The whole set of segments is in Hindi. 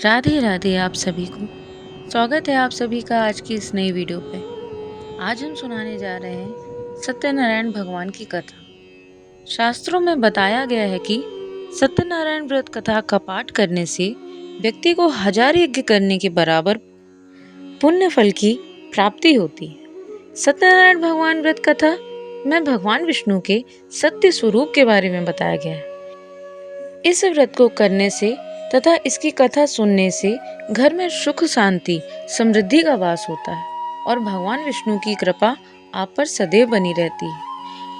राधे राधे आप सभी को। स्वागत है आप सभी का आज की इस नई वीडियो पे। आज हम सुनाने जा रहे हैं सत्यनारायण भगवान की कथा। शास्त्रों में बताया गया है कि सत्यनारायण व्रत कथा का पाठ करने से व्यक्ति को 1000 यज्ञ करने के बराबर पुण्य फल की प्राप्ति होती है। सत्यनारायण भगवान व्रत कथा में भगवान विष्णु के सत्य स्वरूप के बारे में बताया गया है। इस व्रत को करने से तथा इसकी कथा सुनने से घर में सुख शांति समृद्धि का वास होता है और भगवान विष्णु की कृपा आप पर सदैव बनी रहती है।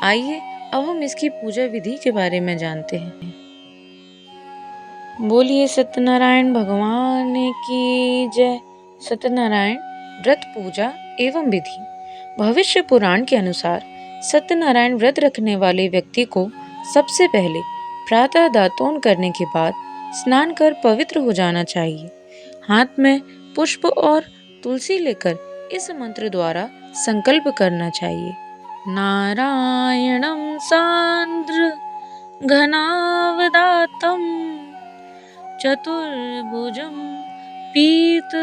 आइए अब हम इसकी पूजा विधि के बारे में जानते हैं। बोलिए सत्यनारायण भगवान की जय। सत्यनारायण व्रत पूजा एवं विधि। भविष्य पुराण के अनुसार सत्यनारायण व्रत रखने वाले व्यक्ति को सबसे पहले प्रातः दातून करने के बाद स्नान कर पवित्र हो जाना चाहिए। हाथ में पुष्प और तुलसी लेकर इस मंत्र द्वारा संकल्प करना चाहिए। नारायणं सांद्र घनावदातं चतुर्भुजं पीत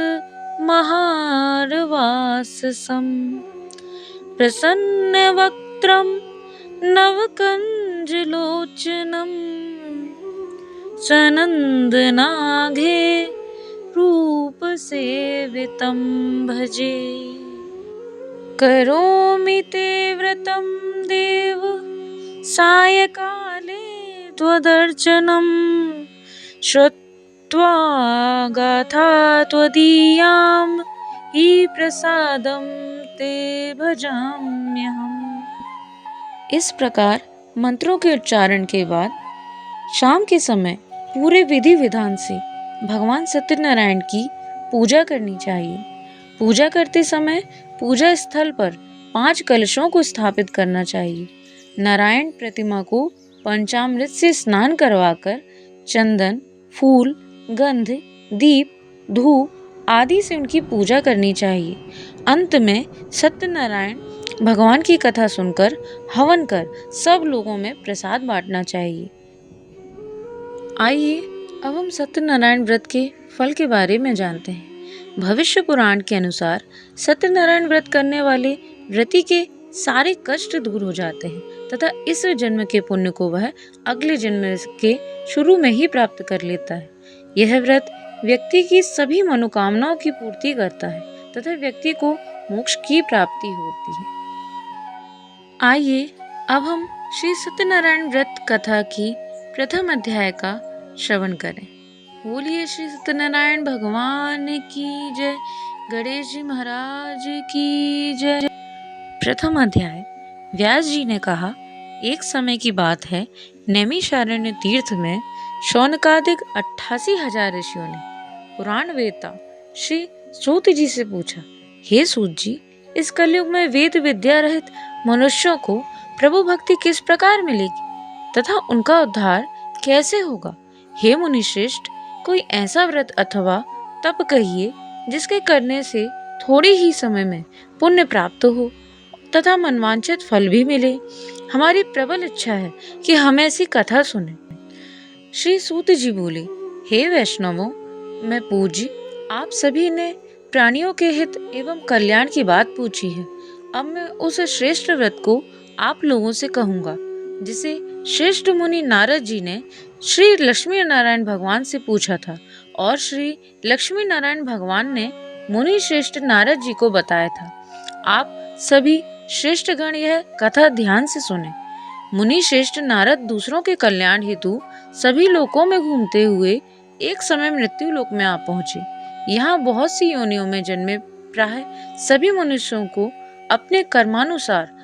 महारवाससं प्रसन्नवक्त्रं नवकञ्जलोचनं सनन्दनाघे रूप सेवितं भजे। करोमि ते व्रतं देव सायकाले त्वदर्चनं श्रुत्वा गाथा त्वदीयां हि प्रसादं ते भजाम्यहम्। इस प्रकार मंत्रों के उच्चारण के बाद शाम के समय पूरे विधि विधान से भगवान सत्यनारायण की पूजा करनी चाहिए। पूजा करते समय पूजा स्थल पर 5 कलशों को स्थापित करना चाहिए। नारायण प्रतिमा को पंचामृत से स्नान करवाकर चंदन, फूल, गंध, दीप, धूप आदि से उनकी पूजा करनी चाहिए। अंत में सत्यनारायण भगवान की कथा सुनकर हवन कर सब लोगों में प्रसाद बांटना चाहिए। आइए अब हम सत्यनारायण व्रत के फल के बारे में जानते हैं। भविष्य पुराण के अनुसार सत्यनारायण व्रत करने वाले व्रती के सारे कष्ट दूर हो जाते हैं तथा इस जन्म के पुण्य को वह अगले जन्म के शुरू में ही प्राप्त कर लेता है। यह व्रत व्यक्ति की सभी मनोकामनाओं की पूर्ति करता है तथा व्यक्ति को मोक्ष की प्राप्ति होती है। आइए अब हम श्री सत्यनारायण व्रत कथा की प्रथम अध्याय का श्रवण करें। बोलिए श्री सत्यनारायण भगवान की जय। गणेश जी महाराज की जय। प्रथम अध्याय। व्यास जी ने कहा, एक समय की बात है, नैमिषारण्य तीर्थ में शौनकादिक 88,000 ऋषियों ने पुराण वेदता श्री सूत जी से पूछा, हे सूत जी, इस कलयुग में वेद विद्या रहित मनुष्यों को प्रभु भक्ति किस प्रकार मिलेगी तथा उनका उद्धार कैसे होगा? हे मुनि श्रेष्ठ, कोई ऐसा व्रत अथवा तप कहिए जिसके करने से थोड़ी ही समय में पुण्य प्राप्त हो तथा मनवांछित फल भी मिले। हमारी प्रबल इच्छा है कि हम ऐसी कथा सुने। श्री सूत जी बोले, हे वैष्णवों, मैं पूज्य आप सभी ने प्राणियों के हित एवं कल्याण की बात पूछी है। अब मैं उस श्रेष्ठ व्रत को आप लोगों से कहूँगा जिसे श्रेष्ठ मुनि नारद जी ने श्री लक्ष्मी नारायण भगवान से पूछा था और श्री लक्ष्मी नारायण भगवान ने मुनि श्रेष्ठ नारद जी को बताया था। आप सभी श्रेष्ठ गण यह कथा ध्यान से सुने। मुनि श्रेष्ठ नारद दूसरों के कल्याण हेतु सभी लोकों में घूमते हुए एक समय मृत्यु लोक में आ पहुँचे। यहाँ बहुत सी योनियों में जन्मे प्राय सभी मनुष्यों को अपने कर्मानुसार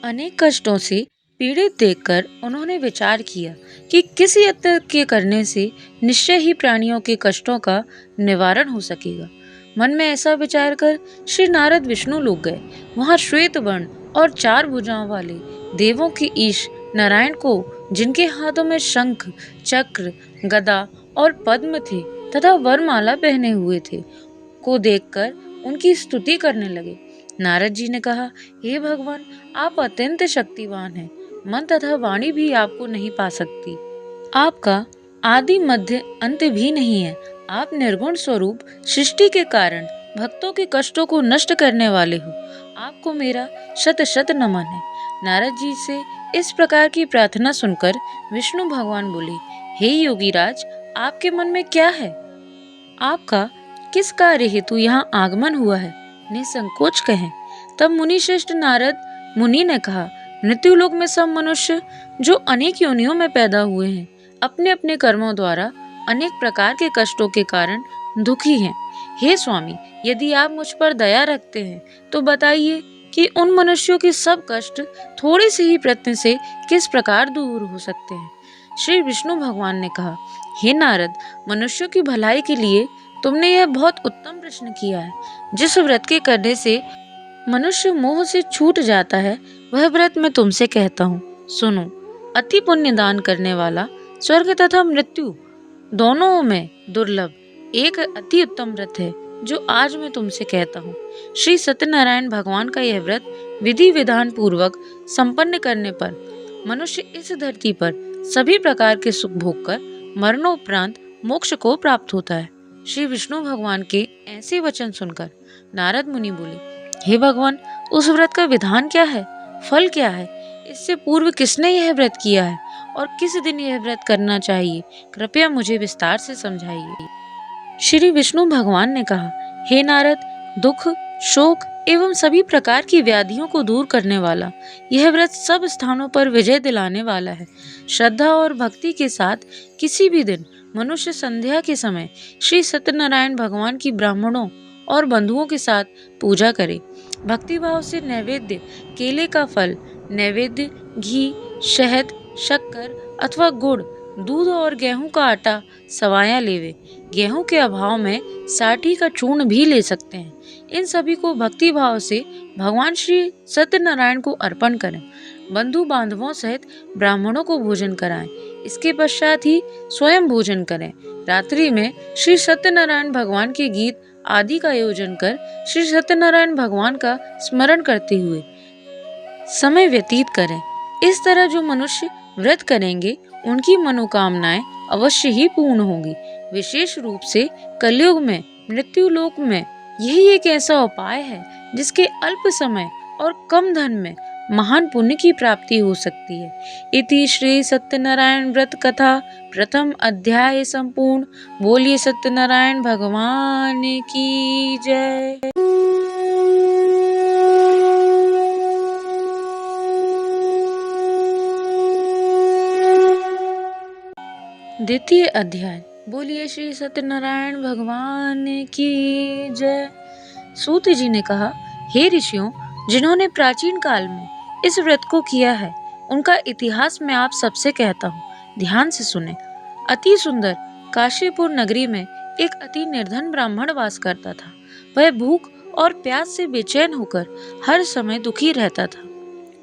अनेक कष्टों से पीड़ित देखकर उन्होंने विचार किया कि किसी यत्न के करने से निश्चय ही प्राणियों के कष्टों का निवारण हो सकेगा। मन में ऐसा विचार कर श्री नारद विष्णु लोक गए। वहाँ श्वेत वर्ण और 4 भुजाओं वाले देवों के ईश नारायण को, जिनके हाथों में शंख, चक्र, गदा और पद्म थे तथा वरमाला पहने हुए थे, को देखकर उनकी स्तुति करने लगे। नारद जी ने कहा, हे भगवान, आप अत्यंत शक्तिवान हैं। मन तथा वाणी भी आपको नहीं पा सकती। आपका आदि मध्य अंत भी नहीं है। आप निर्गुण स्वरूप सृष्टि के कारण भक्तों के कष्टों को नष्ट करने वाले हो। आपको मेरा शत शत नमन है। नारद जी से इस प्रकार की प्रार्थना सुनकर विष्णु भगवान बोले, हे योगीराज, आपके मन में क्या है? आपका किस कार्य हेतु यहाँ आगमन हुआ है? निसंकोच कहें। तब मुनि श्रेष्ठ नारद मुनि ने कहा, मृत्युलोक में सब मनुष्य जो अनेक योनियों में पैदा हुए हैं, अपने अपने कर्मों द्वारा अनेक प्रकार के कष्टों के कारण दुखी हैं। हे स्वामी, यदि आप मुझ पर दया रखते हैं तो बताइए कि उन मनुष्यों के सब कष्ट थोड़े से ही प्रयत्न से किस प्रकार दूर हो सकते हैं। श्री विष्णु भगवान ने कहा, हे नारद, मनुष्यों की भलाई के लिए तुमने यह बहुत उत्तम प्रश्न किया है। जिस व्रत के करने से मनुष्य मोह से छूट जाता है, वह व्रत मैं तुमसे कहता हूँ, सुनो। अति पुण्य दान करने वाला स्वर्ग तथा मृत्यु दोनों में दुर्लभ एक अति उत्तम व्रत है, जो आज मैं तुमसे कहता हूँ। श्री सत्यनारायण भगवान का यह व्रत विधि विधान पूर्वक संपन्न करने पर मनुष्य इस धरती पर सभी प्रकार के सुख भोग कर मरणोपरांत मोक्ष को प्राप्त होता है। श्री विष्णु भगवान के ऐसे वचन सुनकर नारद मुनि बोले, हे भगवान, उस व्रत का विधान क्या है, फल क्या है? इससे पूर्व किसने यह व्रत किया है और किस दिन यह व्रत करना चाहिए? कृपया मुझे विस्तार से समझाइए। श्री विष्णु भगवान ने कहा, हे नारद, दुख, शोक एवं सभी प्रकार की व्याधियों को दूर करने वाला यह व्रत सब स्थानों पर विजय दिलाने वाला है। श्रद्धा और भक्ति के साथ किसी भी दिन मनुष्य संध्या के समय श्री सत्यनारायण भगवान की ब्राह्मणों और बंधुओं के साथ पूजा करे। भक्ति भाव से नैवेद्य केले का फल, नैवेद्य घी, शहद, शक्कर अथवा गुड़, दूध और गेहूं का आटा सवाया लेवे। गेहूं के अभाव में साठी का चूर्ण भी ले सकते हैं। इन सभी को भक्ति भाव से भगवान श्री सत्यनारायण को अर्पण करें। बंधु बांधवों सहित ब्राह्मणों को भोजन कराएं। इसके पश्चात ही स्वयं भोजन करें। रात्रि में श्री सत्यनारायण भगवान के गीत आदि का आयोजन कर श्री सत्यनारायण भगवान का स्मरण करते हुए समय व्यतीत करें। इस तरह जो मनुष्य व्रत करेंगे उनकी मनोकामनाएं अवश्य ही पूर्ण होंगी। विशेष रूप से कलयुग में मृत्यु लोक में यही एक ऐसा उपाय है जिसके अल्प समय और कम धन में महान पुण्य की प्राप्ति हो सकती है। इति श्री सत्यनारायण व्रत कथा प्रथम अध्याय संपूर्ण। बोलिए सत्यनारायण भगवान की जय। द्वितीय अध्याय। बोलिए श्री सत्यनारायण भगवान की जय। सूत जी ने कहा, हे ऋषियों, जिन्होंने प्राचीन काल में इस व्रत को किया है उनका इतिहास मैं आप सबसे कहता हूँ, ध्यान से सुने। अति सुंदर काशीपुर नगरी में एक अति निर्धन ब्राह्मण वास करता था। वह भूख और प्यास से बेचैन होकर हर समय दुखी रहता था।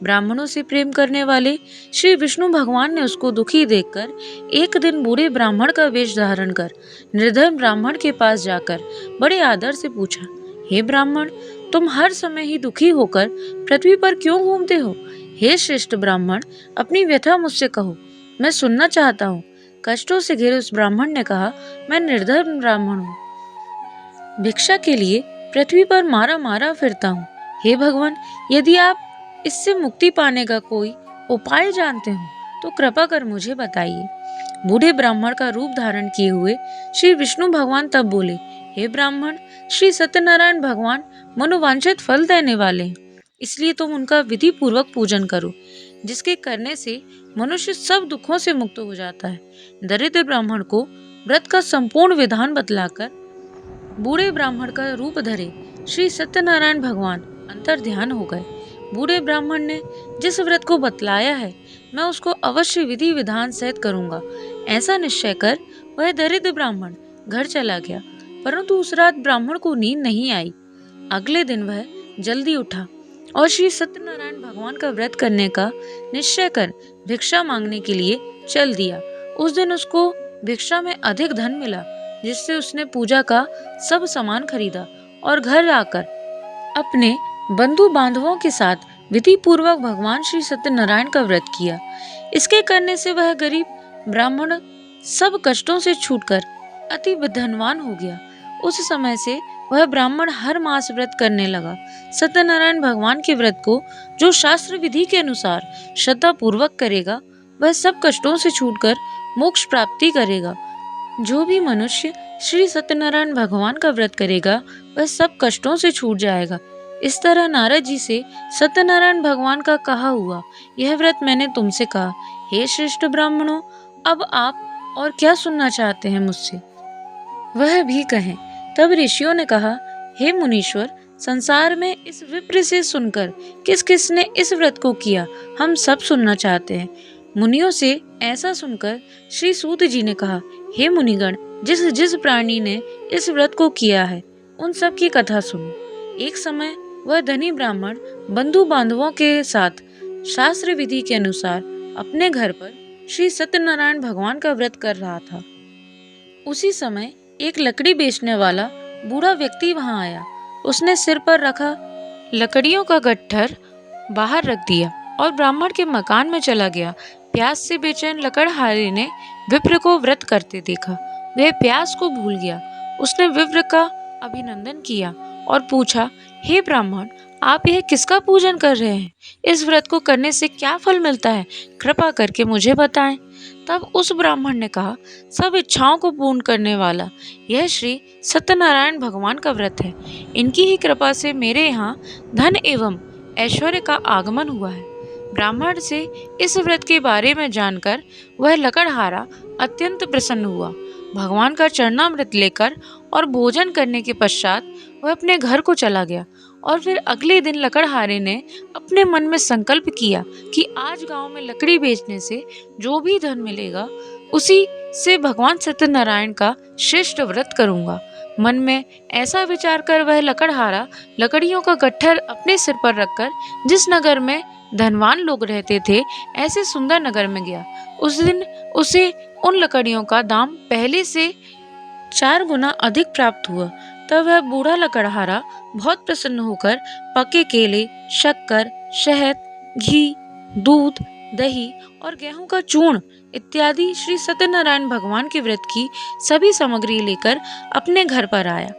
ब्राह्मणों से प्रेम करने वाले श्री विष्णु भगवान ने उसको दुखी देखकर एक दिन बूढ़े ब्राह्मण का वेश धारण कर निर्धन ब्राह्मण के पास जाकर बड़े आदर से पूछा, हे ब्राह्मण, तुम हर समय ही दुखी होकर पृथ्वी पर क्यों घूमते हो? हे श्रेष्ठ ब्राह्मण, अपनी व्यथा मुझसे कहो, मैं सुनना चाहता हूँ। कष्टों से घिरे उस ब्राह्मण ने कहा, मैं निर्धन ब्राह्मण हूँ, भिक्षा के लिए पृथ्वी पर मारा मारा फिरता हूँ। हे भगवान, यदि आप इससे मुक्ति पाने का कोई उपाय जानते हो तो कृपा कर मुझे बताइए। बूढ़े ब्राह्मण का रूप धारण किए हुए श्री विष्णु भगवान तब बोले, हे ब्राह्मण, श्री सत्यनारायण भगवान मनोवांछित फल देने वाले हैं, इसलिए तुम उनका विधि पूर्वक पूजन करो, जिसके करने से मनुष्य सब दुखों से मुक्त हो जाता है। दरिद्र ब्राह्मण को व्रत का संपूर्ण विधान बतलाकर बूढ़े ब्राह्मण का रूप धरे श्री सत्यनारायण भगवान अंतर ध्यान हो गए। बूढ़े ब्राह्मण ने जिस व्रत को बतलाया है मैं उसको अवश्य विधि विधान सहित करूंगा, ऐसा निश्चय कर वह दरिद्र ब्राह्मण घर चला गया। परंतु उस रात ब्राह्मण को नींद नहीं आई। अगले दिन वह जल्दी उठा और श्री सत्यनारायण भगवान का व्रत करने का निश्चय कर भिक्षा मांगने के लिए चल दिया। उस दिन उसको भिक्षा में अधिक धन मिला, जिससे उसने पूजा का सब सामान खरीदा और घर आकर अपने बंधु बांधवों के साथ विधि पूर्वक भगवान श्री सत्यनारायण का व्रत किया। इसके करने से वह गरीब ब्राह्मण सब कष्टों से छूटकर अति धनवान हो गया। उस समय से वह ब्राह्मण हर मास व्रत करने लगा। सत्यनारायण भगवान के व्रत को जो शास्त्र विधि के अनुसार श्रद्धा पूर्वक करेगा, वह सब कष्टों से छूटकर मोक्ष प्राप्ति करेगा। जो भी मनुष्य श्री सत्यनारायण भगवान का व्रत करेगा, वह सब कष्टों से छूट जाएगा। इस तरह नारद जी से सत्यनारायण भगवान का कहा हुआ यह व्रत मैंने तुमसे कहा। हे श्रेष्ठ ब्राह्मणों, अब आप और क्या सुनना चाहते हैं मुझसे, वह भी कहें। तब ऋषियों ने कहा, हे मुनीश्वर, संसार में इस विप्र से सुनकर किस किस ने इस व्रत को किया, हम सब सुनना चाहते हैं। मुनियों से ऐसा सुनकर श्री सूत जी ने कहा, हे मुनिगण, जिस जिस प्राणी ने इस व्रत को किया है, उन सब की कथा सुनो। एक समय वह धनी ब्राह्मण बंधु बांधवों के साथ शास्त्र विधि के अनुसार अपने घर पर श्री सत्यनारायण भगवान का व्रत कर रहा था। उसी समय एक लकड़ी बेचने वाला बूढ़ा व्यक्ति वहां आया। उसने सिर पर रखा लकड़ियों का गट्ठर बाहर रख दिया और ब्राह्मण के मकान में चला गया। प्यास से बेचैन लकड़हारे ने विप्र को व्रत करते देखा। वह प्यास को भूल गया। उसने विप्र का अभिनंदन किया और पूछा, हे ब्राह्मण, आप यह किसका पूजन कर रहे हैं? इस व्रत को करने से क्या फल मिलता है? कृपा करके मुझे बताएं। तब उस ब्राह्मण ने कहा, सब इच्छाओं को पूर्ण करने वाला यह श्री सत्यनारायण भगवान का व्रत है। इनकी ही कृपा से मेरे यहाँ धन एवं ऐश्वर्य का आगमन हुआ है। ब्राह्मण से इस व्रत के बारे में जानकर वह लकड़हारा अत्यंत प्रसन्न हुआ। भगवान का चरणामृत लेकर और भोजन करने के पश्चात वह अपने घर को चला गया। और फिर अगले दिन लकड़हारे ने अपने मन में संकल्प किया कि आज गांव में लकड़ी बेचने से जो भी धन मिलेगा, उसी से भगवान सत्यनारायण का श्रेष्ठ व्रत करूंगा। मन में ऐसा विचार कर वह लकड़हारा लकड़ियों का गट्ठर अपने सिर पर रखकर जिस नगर में धनवान लोग रहते थे, ऐसे सुंदर नगर में गया। उस दिन उसे उन लकड़ियों का दाम पहले से 4 गुना अधिक प्राप्त हुआ। तब वह बूढ़ा लकड़हारा बहुत प्रसन्न होकर पके केले, शक्कर, शहद, घी, दूध, दही और गेहूं का चूर्ण इत्यादि श्री सत्यनारायण भगवान के व्रत की सभी सामग्री लेकर अपने घर पर आया।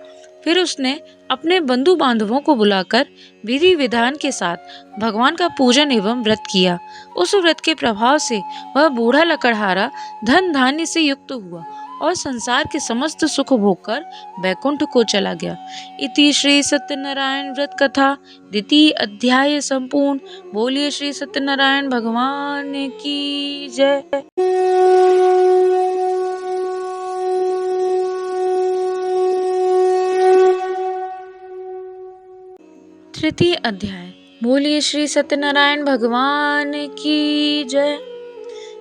फिर उसने अपने बंधु बांधवों को बुलाकर विधि विधान के साथ भगवान का पूजन एवं व्रत किया। उस व्रत के प्रभाव से वह बूढ़ा लकड़हारा धन धान्य से युक्त हुआ और संसार के समस्त सुख भोगकर बैकुंठ को चला गया। इति श्री सत्यनारायण व्रत कथा द्वितीय अध्याय संपूर्ण। बोलिए श्री सत्यनारायण भगवान की जय। तृतीय अध्याय। बोलिए श्री सत्यनारायण भगवान की जय।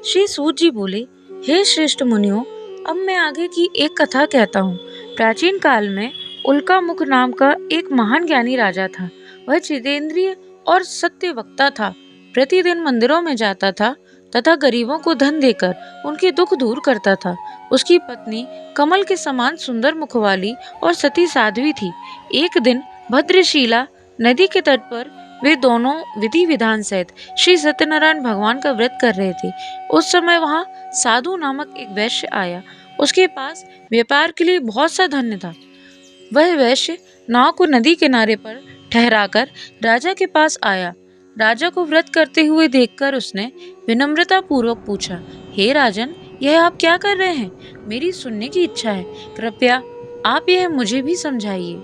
श्री सूत जी बोले, हे श्रेष्ठ मुनियों, अब मैं आगे की एक कथा कहता हूँ। प्राचीन काल में उल्कामुख नाम का एक महान ज्ञानी राजा था। वह चिदेंद्रिय और सत्य वक्ता था। प्रतिदिन मंदिरों में जाता था तथा गरीबों को धन देकर उनके दुख दूर करता था। उसकी पत्नी कमल के समान सुंदर मुख वाली और सती साध्वी थी। एक दिन भद्रशिला नदी के तट पर वे दोनों विधि विधान सहित श्री सत्यनारायण भगवान का व्रत कर रहे थे। उस समय वहां साधु नामक एक वैश्य आया। उसके पास व्यापार के लिए बहुत सा धन था। वह वैश्य नाव को नदी किनारे पर ठहराकर राजा के पास आया। राजा को व्रत करते हुए देखकर उसने विनम्रता पूर्वक पूछा, हे राजन, यह आप क्या कर रहे हैं? मेरी सुनने की इच्छा है, कृपया आप यह मुझे भी समझाइए।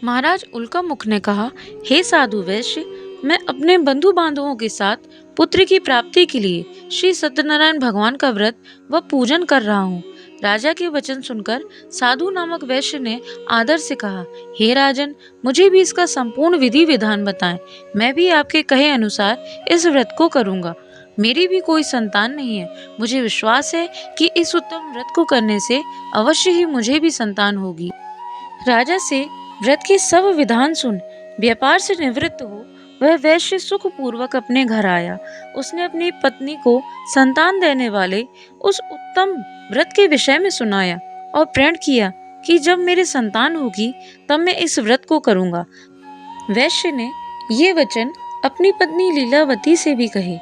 महाराज उल्कामुख ने कहा, हे साधु वैश्य, मैं अपने बंधु बांधवों के साथ पुत्र की प्राप्ति के लिए श्री सत्यनारायण भगवान का व्रत व पूजन कर रहा हूँ। राजा के वचन सुनकर साधु नामक वैश्य ने आदर से कहा, हे राजन, मुझे भी इसका संपूर्ण विधि विधान बताएं। मैं भी आपके कहे अनुसार इस व्रत को करूँगा। मेरी भी कोई संतान नहीं है। मुझे विश्वास है कि इस उत्तम व्रत को करने से अवश्य ही मुझे भी संतान होगी। राजा से व्रत के सब विधान सुन व्यापार से निवृत्त हो वह वैश्य सुख पूर्वक अपने घर आया। उसने अपनी पत्नी को संतान देने वाले उस उत्तम व्रत के विषय में सुनाया और प्रण किया कि जब मेरे संतान होगी तब मैं इस व्रत को करूंगा। वैश्य ने ये वचन अपनी पत्नी लीलावती से भी कहे।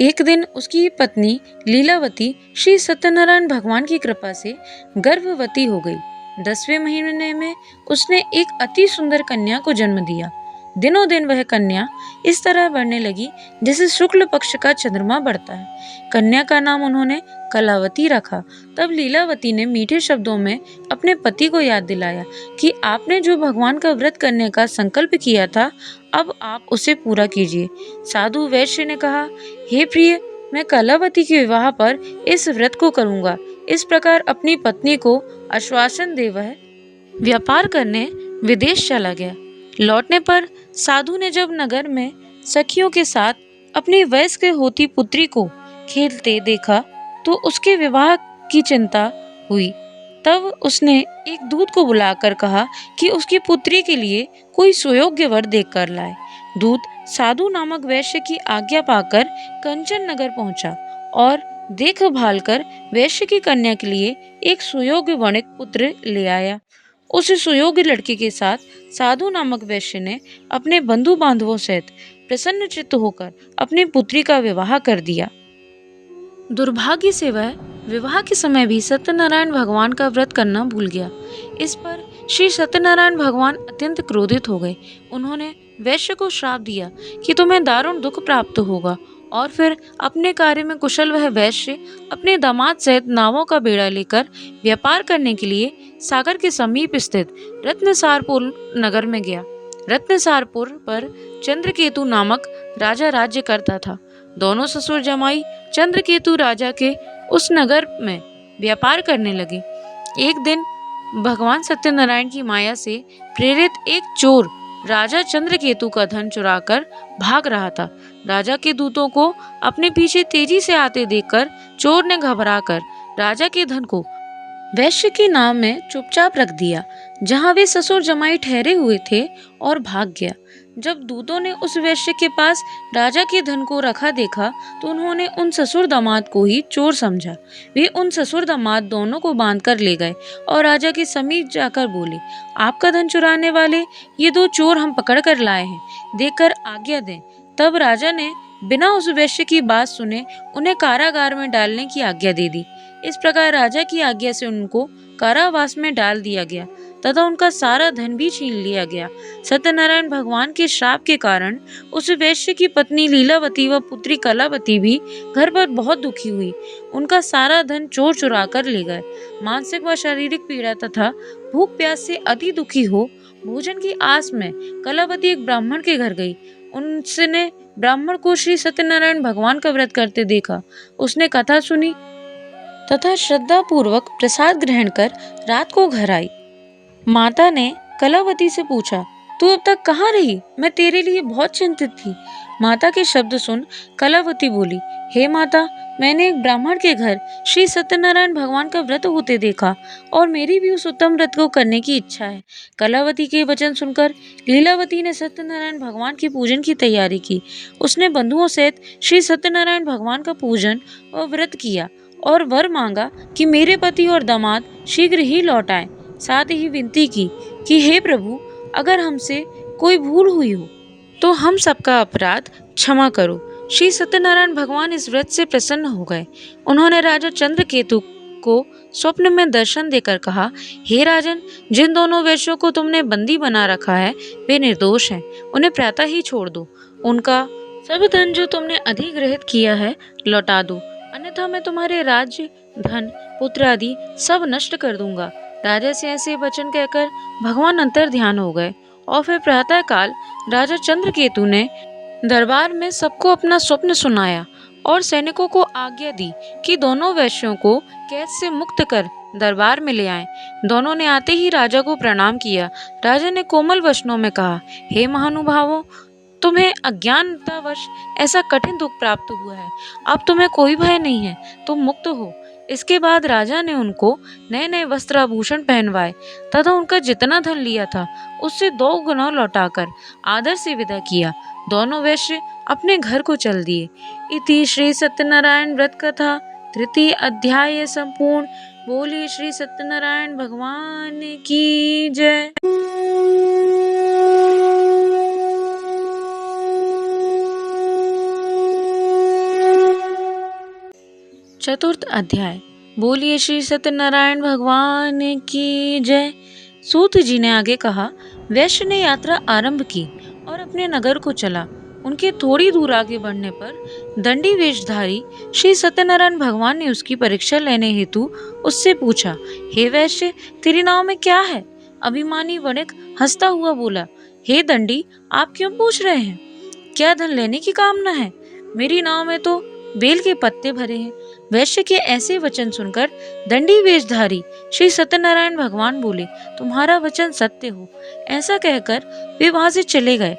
एक दिन उसकी पत्नी लीलावती श्री सत्यनारायण भगवान की कृपा से गर्भवती हो गई। 10वें महीने में उसने एक अति सुंदर कन्या को जन्म दिया। दिनों दिन वह कन्या इस तरह बढ़ने लगी जैसे शुक्ल पक्ष का चंद्रमा बढ़ता है। कन्या का नाम उन्होंने कलावती रखा। तब लीलावती ने मीठे शब्दों में अपने पति को याद दिलाया कि आपने जो भगवान का व्रत करने का संकल्प किया था, अब आप उसे पूरा कीजिए। साधु वैश्य ने कहा, हे प्रिय, मैं कलावती के विवाह पर इस व्रत को करूंगा। इस प्रकार अपनी पत्नी को आश्वासन दे वह व्यापार करने विदेश चला गया। लौटने पर साधु ने जब नगर में सखियों के साथ अपनी वयस्क होती पुत्री को खेलते देखा तो उसके विवाह की चिंता हुई। तब उसने एक दूत को बुलाकर कहा कि उसकी पुत्री के लिए कोई सुयोग्य वर देखकर लाए। दूत साधु नामक वैश्य की आज्ञा पाकर कंचन नगर पहुंचा और देख भाल कर वैश्य की कन्या के लिए एक सुयोग्य वणिक पुत्र ले आया। उस सुयोग्य लड़के के साथ साधु नामक वैश्य ने अपने बंधु बांधवों सहित प्रसन्न चित्त होकर अपनी पुत्री का विवाह कर दिया। दुर्भाग्य से वह विवाह के समय भी सत्यनारायण भगवान का व्रत करना भूल गया। इस पर श्री सत्यनारायण भगवान अत्यंत क्रोधित हो गए। उन्होंने वैश्य को श्राप दिया कि तुम्हें दारुण दुख प्राप्त होगा, और फिर अपने कार्य में कुशल वह वैश्य अपने दामाद सहित नावों का बेड़ा लेकर व्यापार करने के लिए सागर के समीप स्थित रत्नसारपुर नगर में गया। रत्नसारपुर पर चंद्रकेतु नामक राजा राज्य करता था। दोनों ससुर जमाई चंद्रकेतु राजा के उस नगर में व्यापार करने लगे। एक दिन भगवान सत्यनारायण की माया से प्रेरित एक चोर राजा चंद्रकेतु का धन चुराकर भाग रहा था। राजा के दूतों को अपने पीछे तेजी से आते देखकर चोर ने घबराकर राजा के धन को वैश्य के नाम में चुपचाप रख दिया, जहां वे ससुर जमाई ठहरे हुए थे, और भाग गया। जब दूतों ने उस वैश्य के पास राजा के धन को रखा देखा तो उन्होंने उन ससुर दामाद को ही चोर समझा। वे उन ससुर दामाद दोनों को बांध कर ले गए और राजा के समीप जाकर बोले, आपका धन चुराने वाले ये दो चोर हम पकड़ कर लाए हैं, देकर आज्ञा दें। तब राजा ने बिना उस वैश्य की बात सुने उन्हें कारागार में डालने की आज्ञा दे दी। इस प्रकार राजा की आज्ञा से उनको कारावास में डाल दिया गया तथा उनका सारा धन भी छीन लिया गया। सत्यनारायण भगवान के श्राप के कारण उस वैश्य की पत्नी लीलावती व पुत्री कलावती भी घर पर बहुत दुखी हुई। उनका सारा धन चोर चुरा कर ले गए। मानसिक व शारीरिक पीड़ा तथा भूख प्यास से अति दुखी हो भोजन की आस में कलावती एक ब्राह्मण के घर गई। उसने ब्राह्मण को श्री सत्यनारायण भगवान का व्रत करते देखा। उसने कथा सुनी तथा श्रद्धा पूर्वक प्रसाद ग्रहण कर रात को घर आई। माता ने कलावती से पूछा, तू अब तक कहाँ रही? मैं तेरे लिए बहुत चिंतित थी। माता के शब्द सुन कलावती बोली, हे माता, मैंने एक ब्राह्मण के घर श्री सत्यनारायण भगवान का व्रत होते देखा और मेरी भी उस उत्तम व्रत को करने की इच्छा है। कलावती के वचन सुनकर लीलावती ने सत्यनारायण भगवान के पूजन की तैयारी की। उसने बंधुओं सहित श्री सत्यनारायण भगवान का पूजन और व्रत किया और वर मांगा कि मेरे पति और दामाद शीघ्र ही लौट आए। साथ ही विनती की कि हे प्रभु, अगर हमसे कोई भूल हुई हो तो हम सबका अपराध क्षमा करो। श्री सत्यनारायण भगवान इस व्रत से प्रसन्न हो गए। उन्होंने राजा चंद्रकेतु को स्वप्न में दर्शन देकर कहा, हे राजन, जिन दोनों वैश्यों को तुमने बंदी बना रखा है वे निर्दोष हैं, उन्हें प्रातः ही छोड़ दो। उनका सब धन जो तुमने अधिग्रहित किया है लौटा दो, अन्यथा मैं तुम्हारे राज्य, धन, पुत्र आदि सब नष्ट कर दूंगा। राजा से ऐसे वचन कहकर भगवान अंतर ध्यान हो गए और फिर प्रातः काल राजा चंद्रकेतु ने दरबार में सबको अपना स्वप्न सुनाया और सैनिकों को आज्ञा दी कि दोनों वैश्यों को कैद से मुक्त कर दरबार में ले आएं। दोनों ने आते ही राजा को प्रणाम किया। राजा ने कोमल वचनों में कहा, हे महानुभावों, तुम्हें अज्ञानतावश ऐसा कठिन दुख प्राप्त हुआ है। अब तुम्हें कोई भय नहीं है, तुम मुक्त हो। इसके बाद राजा ने उनको नए नए वस्त्र आभूषण पहनवाए तथा उनका जितना धन लिया था उससे 2 गुना लौटाकर आदर से विदा किया। दोनों वैश्य अपने घर को चल दिए। इति श्री सत्यनारायण व्रत कथा 3 अध्याय संपूर्ण। बोलिए श्री सत्यनारायण भगवान की जय। चतुर्थ अध्याय। बोलिए श्री सत्यनारायण भगवान की जय। सूत जी ने आगे कहा, वैश्य ने यात्रा आरंभ की और अपने नगर को चला। उनके थोड़ी दूर आगे बढ़ने पर दंडी वेशधारी श्री सत्यनारायण भगवान ने उसकी परीक्षा लेने हेतु उससे पूछा, हे वैश्य, तेरी नाव में क्या है? अभिमानी वणिक हंसता हुआ बोला, हे दंडी, आप क्यों पूछ रहे हैं? क्या धन लेने की कामना है? मेरी नाव में तो बेल के पत्ते भरे हैं। वैश्य के ऐसे वचन सुनकर दंडी वेशधारी श्री सत्यनारायण भगवान बोले, तुम्हारा वचन सत्य हो। ऐसा कहकर वे वहां से चले गए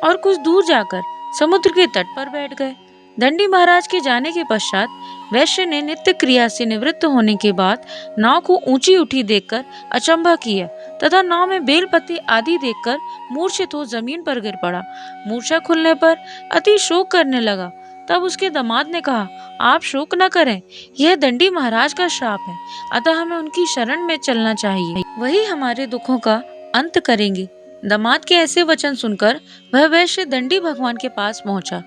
और कुछ दूर जाकर समुद्र के तट पर बैठ गए। दंडी महाराज के जाने के पश्चात वैश्य ने नित्य क्रिया से निवृत्त होने के बाद नाव को ऊंची उठी देखकर अचंभा किया तथा नाव में बेल पत्ते आदि देखकर मूर्छित हो जमीन पर गिर पड़ा। मूर्छा खुलने पर अति शोक करने लगा। तब उसके दामाद ने कहा, आप शोक न करें, यह दंडी महाराज का श्राप है, अतः हमें उनकी शरण में चलना चाहिए, वही हमारे दुखों का अंत करेंगे। दामाद के ऐसे वचन सुनकर वह वैश्य दंडी भगवान के पास पहुंचा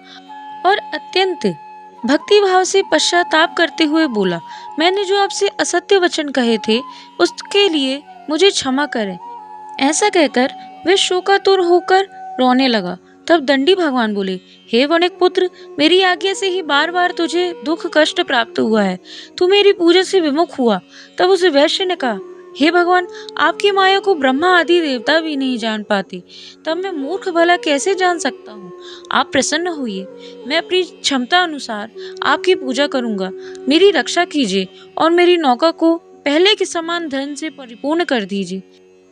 और अत्यंत भक्ति भाव से पश्चाताप करते हुए बोला, मैंने जो आपसे असत्य वचन कहे थे उसके लिए मुझे क्षमा करें। ऐसा कहकर वे शोकातुर होकर रोने लगा। तब दंडी भगवान बोले, हे वणिक पुत्र, मेरी आज्ञा से ही बार बार तुझे दुख कष्ट प्राप्त हुआ है। तू मेरी पूजा से विमुख हुआ। तब उस वैश्य ने कहा, हे भगवान, आपकी माया को ब्रह्मा आदि देवता भी नहीं जान पाते, तब मैं मूर्ख भला कैसे जान सकता हूँ? आप प्रसन्न होइए, मैं अपनी क्षमता अनुसार आपकी पूजा करूंगा। मेरी रक्षा कीजिए और मेरी नौका को पहले के समान धन से परिपूर्ण कर दीजिए।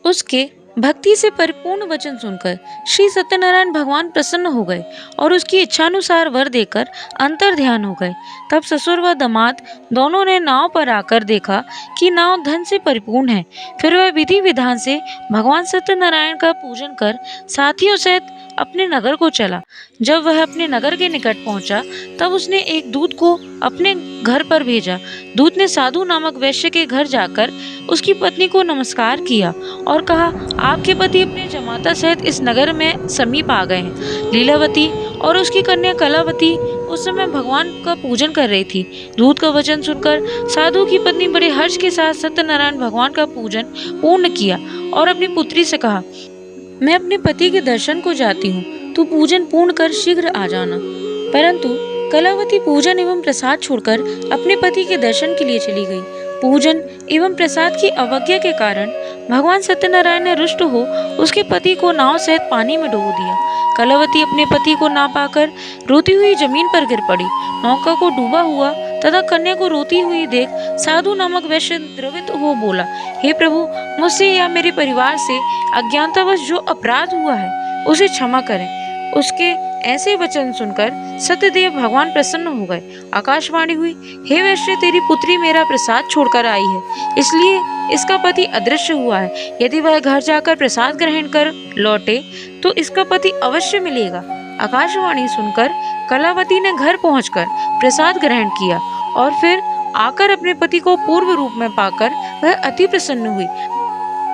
उसके भक्ति से परिपूर्ण वचन सुनकर श्री सत्यनारायण भगवान प्रसन्न हो गए और उसकी इच्छानुसार वर देकर अंतर ध्यान हो गए। तब ससुर व दामाद दोनों ने नाव पर आकर देखा कि नाव धन से परिपूर्ण है। फिर वह विधि विधान से भगवान सत्यनारायण का पूजन कर साथियों सहित अपने नगर को चला। जब वह अपने नगर के निकट पहुंचा तब उसने एक दूत को अपने घर पर भेजा। दूत ने साधु नामक वैश्य के घर जाकर उसकी पत्नी को नमस्कार किया और कहा, आपके पति अपने जमाता सहित इस नगर में समीप आ गए हैं। लीलावती और उसकी कन्या कलावती उस समय भगवान का पूजन कर रही थी। दूत का वचन सुनकर साधु की पत्नी बड़े हर्ष के साथ सत्यनारायण भगवान का पूजन पूर्ण किया और अपनी पुत्री से कहा, मैं अपने पति के दर्शन को जाती हूँ, तू पूजन पूर्ण कर शीघ्र आ जाना। परंतु कलावती पूजन एवं प्रसाद छोड़कर अपने पति के दर्शन के लिए चली गई। पूजन एवं प्रसाद की अवज्ञा के कारण भगवान सत्यनारायण ने रुष्ट हो उसके पति को नाव सहित पानी में डुबो दिया। कलावती अपने पति को ना पाकर रोती हुई जमीन पर गिर पड़ी। नौका को डूबा हुआ तथा कन्या को रोती हुई देख साधु नामक वैश्य द्रवित हो बोला, हे प्रभु, मुझसे या मेरे परिवार से अज्ञानतावश जो अपराध हुआ है उसे क्षमा करें। उसके ऐसे वचन सुनकर सत्यदेव भगवान प्रसन्न हो गए। आकाशवाणी हुई, हे वैश्य, तेरी पुत्री मेरा प्रसाद छोड़कर आई है, इसलिए इसका पति अदृश्य हुआ है। यदि वह घर जाकर प्रसाद ग्रहण कर लौटे तो इसका पति अवश्य मिलेगा। आकाशवाणी सुनकर कलावती ने घर पहुंचकर प्रसाद ग्रहण किया और फिर आकर अपने पति को पूर्व रूप में पाकर वह अति प्रसन्न हुई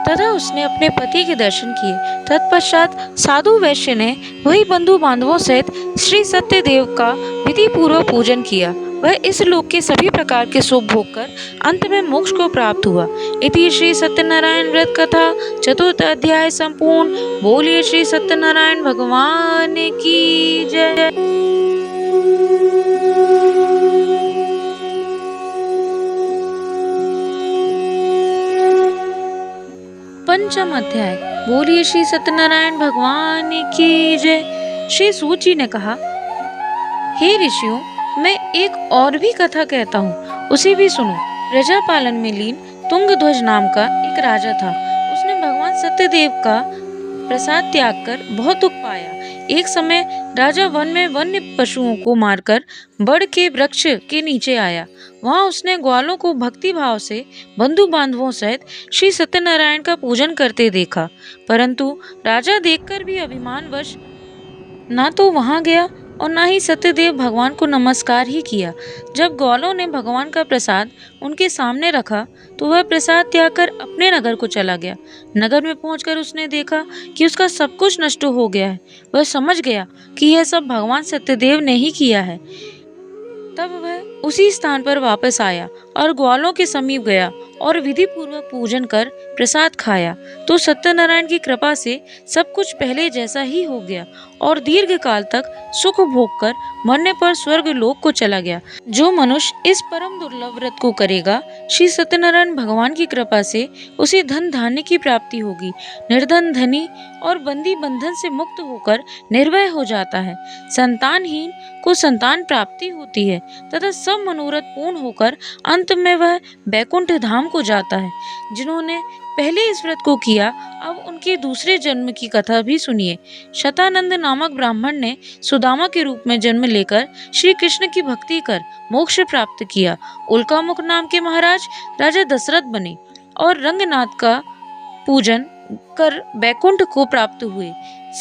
तथा उसने अपने पति के दर्शन किए। तत्पश्चात साधु वैश्य ने वही बंधु बांधवों सहित श्री सत्यदेव का विधि पूर्वक पूजन किया। वह इस लोक के सभी प्रकार के सुख भोग कर अंत में मोक्ष को प्राप्त हुआ। इति श्री सत्यनारायण व्रत कथा चतुर्थ अध्याय संपूर्ण। बोलिए श्री सत्यनारायण भगवान की जय। पंचम अध्याय। बोलिए श्री सत्यनारायण भगवान की जय। श्री सूत जी ने कहा, हे ऋषियों, मैं एक और भी कथा कहता हूँ, उसे भी सुनो। प्रजा पालन में लीन तुंगध्वज नाम का एक राजा था। उसने भगवान सत्यदेव का प्रसाद त्याग कर बहुत दुख पाया। एक समय राजा वन में वन्य पशुओं को मारकर बड़ के वृक्ष के नीचे आया। वहां उसने ग्वालों को भक्ति भाव से बंधु बांधवों सहित श्री सत्यनारायण का पूजन करते देखा, परंतु राजा देखकर भी अभिमानवश ना तो वहां गया और ना ही सत्यदेव भगवान को नमस्कार ही किया। जब ग्वालों ने भगवान का प्रसाद उनके सामने रखा तो वह प्रसाद त्याग कर अपने नगर को चला गया। नगर में पहुंचकर उसने देखा कि उसका सब कुछ नष्ट हो गया है। वह समझ गया कि यह सब भगवान सत्यदेव ने ही किया है। तब वह उसी स्थान पर वापस आया और ग्वालों के समीप गया और विधि पूर्वक पूजन कर प्रसाद खाया तो सत्यनारायण की कृपा से सब कुछ पहले जैसा ही हो गया और दीर्घ काल तक सुख भोग कर मरने पर स्वर्ग लोक को चला गया। जो मनुष्य इस परम दुर्लभ व्रत को करेगा, श्री सत्यनारायण भगवान की कृपा से उसे धन धान्य की प्राप्ति होगी। निर्धन धनी और बंदी बंधन से मुक्त होकर निर्भय हो जाता है। संतानहीन को संतान प्राप्ति होती है तथा सब मनोरथ पूर्ण होकर अंत में वह बैकुंठ धाम को जाता है। जिन्होंने पहले इस व्रत को किया, अब उनके दूसरे जन्म की कथा भी सुनिए। शतानंद नामक ब्राह्मण ने सुदामा के रूप में जन्म लेकर श्री कृष्ण की भक्ति कर मोक्ष प्राप्त किया। उल्कामुख नाम के महाराज राजा दशरथ बने और रंगनाथ का पूजन कर बैकुंठ को प्राप्त हुए।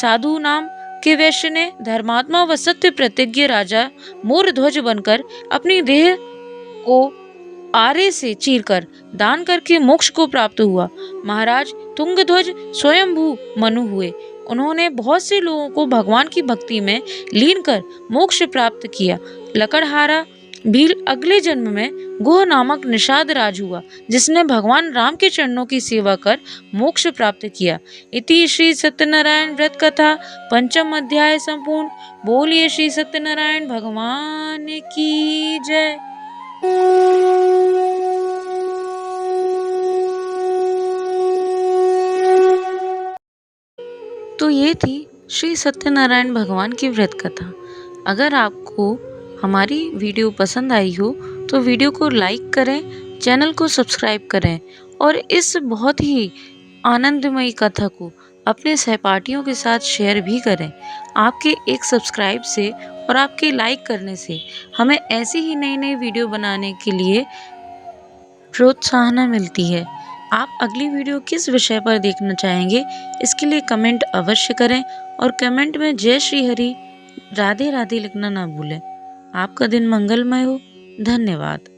साधु नाम के वैश्य ने धर्मात्मा व सत्य प्रतिज्ञ राजा मोरध्वज बनकर अपनी देह को आरे से चीरकर दान करके मोक्ष को प्राप्त हुआ। महाराज तुंगध्वज स्वयंभू मनु हुए। उन्होंने बहुत से लोगों को भगवान की भक्ति में लीन कर मोक्ष प्राप्त किया। लकड़हारा भी अगले जन्म में गुह नामक निषाद राज हुआ, जिसने भगवान राम के चरणों की सेवा कर मोक्ष प्राप्त किया। इति श्री सत्यनारायण व्रत कथा पंचम अध्याय संपूर्ण। बोलिए श्री सत्यनारायण भगवान की जय। तो ये थी श्री सत्यनारायण भगवान की व्रत कथा। अगर आपको हमारी वीडियो पसंद आई हो तो वीडियो को लाइक करें, चैनल को सब्सक्राइब करें और इस बहुत ही आनंदमयी कथा को अपने सहपाठियों के साथ शेयर भी करें। आपके एक सब्सक्राइब से और आपके लाइक करने से हमें ऐसी ही नई नई वीडियो बनाने के लिए प्रोत्साहन मिलती है। आप अगली वीडियो किस विषय पर देखना चाहेंगे, इसके लिए कमेंट अवश्य करें और कमेंट में जय श्री हरि, राधे राधे लिखना ना भूलें। आपका दिन मंगलमय हो। धन्यवाद।